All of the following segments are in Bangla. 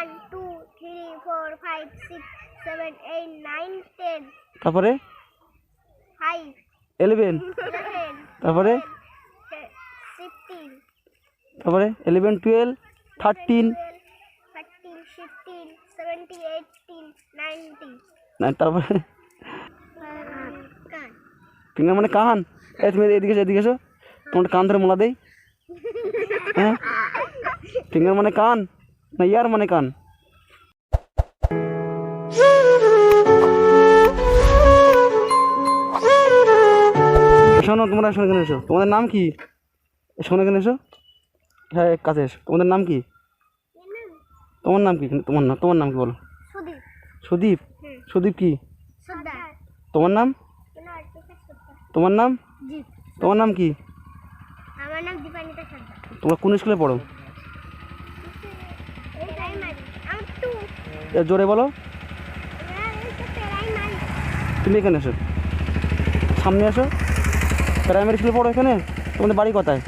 1 2 3 4 5 6 7 8 9 10 তারপরে 5 11 11 তারপরে 16 তারপরে 11 12 13 13 15 17 18 19 না তারপরে কান ফিঙ্গার মানে কান। এই তুমি এদিকে এসো, এদিকে এসো, তোমার কান ধরে মোলা দেই। হ্যাঁ, ফিঙ্গার মানে কান না ইয়ার মানে কান? শোনো, তোমরা শোনো, এখানে এসো। তোমাদের নাম কি? শোনো, এখানে এসো। হ্যাঁ, কাছে এসো। তোমাদের নাম কি? তোমার নাম কি? তোমার নাম কি বলো? সুদীপ সুদীপ। সুদীপ কি? সর্দার তোমার নাম? তোমার নাম? জিৎ তোমার নাম কি? আমার নাম দীপানিতা সর্দার। তোমরা কোন স্কুলে পড়ো? জোরে বলো। তুমি এখানে এসো, সামনে এসো। প্রাইমারি স্কুলে পড়ো এখানে? তোমাদের বাড়ি কোথায়?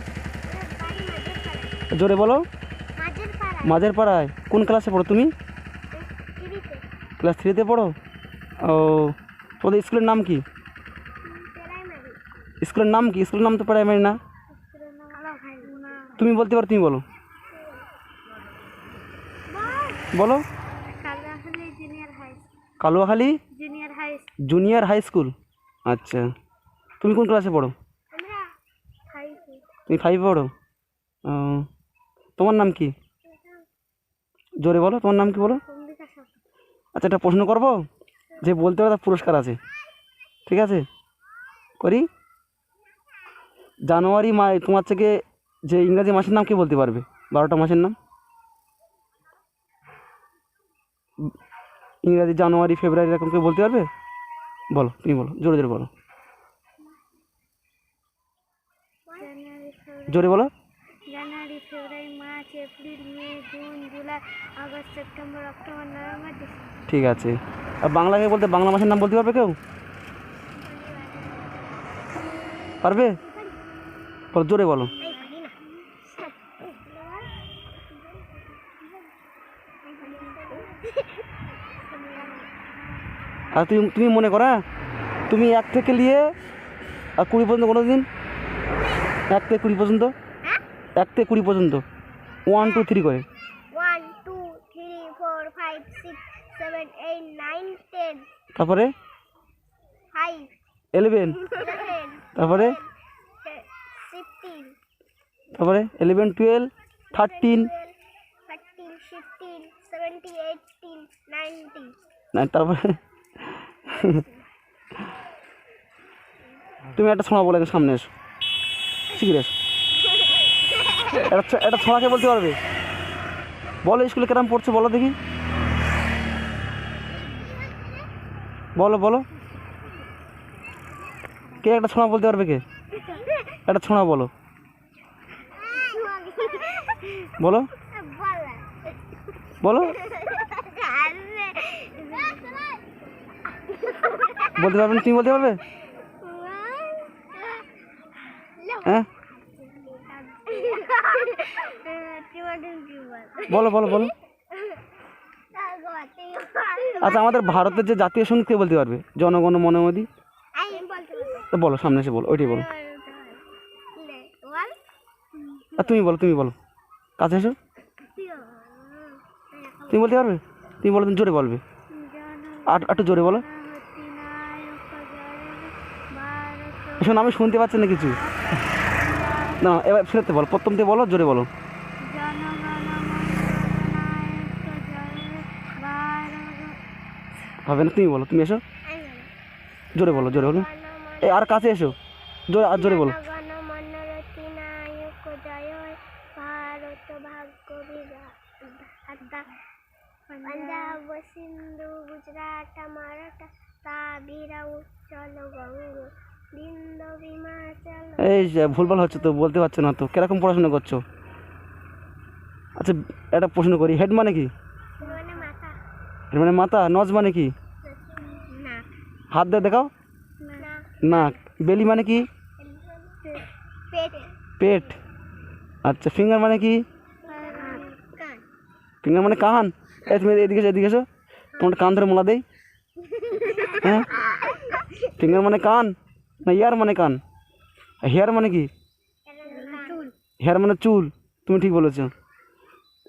জোরে বলো। মাঝের পাড়ায়। কোন ক্লাসে পড়ো তুমি? ক্লাস 3-তে পড়ো? ও, তোমাদের স্কুলের নাম কি? স্কুলের নাম কি? স্কুলের নাম তো প্রাইমারি না। তুমি বলতে পারো, তুমি বলো। বলো। কালুয়াখালী জুনিয়র হাই স্কুল। আচ্ছা, তুমি কোন ক্লাসে পড়ো? তুমি 5 পড়ো? ও, তোমার নাম কি? জোরে বলো, তোমার নাম কি বলো। আচ্ছা, একটা প্রশ্ন করবো, যে বলতে পারে তার পুরস্কার আছে, ঠিক আছে? করি। জানুয়ারি তোমার থেকে যে ইংরাজি মাসের নাম কে বলতে পারবে? 12টা মাসের নাম। ইংরাজি জানুয়ারি ফেব্রুয়ারি এরকম কেউ বলতে পারবে? বলো, তুমি বলো, জোরে জোরে বলো, জোরে বলো। জানুয়ারি ফেব্রুয়ারি মার্চ এপ্রিল মে জুন জুলাই আগস্ট সেপ্টেম্বর অক্টোবর নভেম্বর ডিসেম্বর। ঠিক আছে। আর বাংলাকে বলতে বাংলা মাসের নাম বলতে পারবে কেউ? পারবে? বলো, জোরে বলো। আর তুমি মনে করো, হ্যাঁ, তুমি 1 থেকে নিয়ে আর 20 পর্যন্ত কোনো দিন? 1 থেকে 20 পর্যন্ত? 1 থেকে 20 পর্যন্ত 1 2 3 করে। 1 2 3 4 5 6 7 8 9 10 তারপরে 5 11 11 তারপরে 15 তারপরে 11 12 13 13 15 17 18 19 না, তারপরে তুমি একটা ছোঁয়া বলে সামনে এসো, শিখিয়ে এসো। একটা ছোঁয়াকে বলতে পারবে? বলো, স্কুলে কেরাম পড়ছো বলো দেখি, বলো বলো। কে একটা ছোঁয়া বলতে পারবে? কে একটা ছোঁয়া বলো, বলো বলো। বলতে পারবে না? তুমি বলতে পারবে? হ্যাঁ, বলো বলো বলো। আচ্ছা, আমাদের ভারতের যে জাতীয় সঙ্গীত কে বলতে পারবে? জনগণ মন অধি। তো বলো, সামনে এসে বলো, ওইটাই বলো। আর তুমি বলো, তুমি বলো, কাছে এসো। তুমি বলতে পারবে? তুমি বলো, তুমি জোরে বলবে, আর একটু জোরে বলো। শোনো, আমি শুনতে পাচ্ছি না কিছু। না, এবার ফেরতে বলো, প্রথম থেকে বলো, জোরে বলো। হবে না, তুমি বলো, তুমি এসো, জোরে বলো, জোরে বলো। এই আর কাছে এসো, জোরে, আর জোরে বলো। पंजाब सिंधु गुजरात मराठा ताबिरा उच्चल गंग बिंदु हिमाचल। এই যে ভুলভাল হচ্ছে তো, বলতে পারছো না তো, কিরকম পড়াশোনা করছো? আচ্ছা, একটা প্রশ্ন করি, হেড মানে কি? মানে মাথা। হেড মানে মাথা। নজ মানে কি? না। হাত দিয়ে দেখাও। না। নাক। বেলি মানে কি? পেট। পেট। আচ্ছা, ফিঙ্গার মানে কি? কান। ফিঙ্গার মানে কান এই তুমি এদিকে এসো, এদিকে এসো, তোমার কান ধরে মোলা দেই। হ্যাঁ, ফিঙ্গার মানে কান, না ইয়ার মানে কান? হেয়ার মানে কি? চুল। হেয়ার মানে চুল, তুমি ঠিক বলেছো।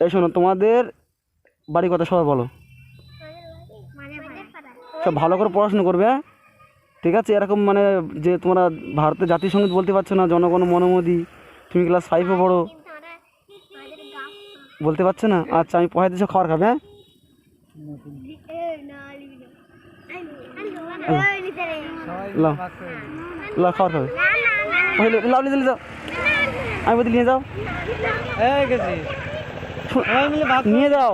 এই শোনো, তোমাদের বাড়ি কথা সবাই বলো। মানে সব ভালো করে পড়াশুনো করবে, হ্যাঁ ঠিক আছে? এরকম মানে যে তোমরা ভারতের জাতীয় সঙ্গীত বলতে পারছো না, জনগণ মনোমোদি, তুমি ক্লাস 5-এ পড়ো, বলতে পারছো না? আচ্ছা, আমি পড়াই দিচ্ছি, খাবার খাবে, হ্যাঁ? লাও লাও, খাবার খাবে, লাও নিয়ে যাও, আমি বলতে নিয়ে যাও, নিয়ে যাও।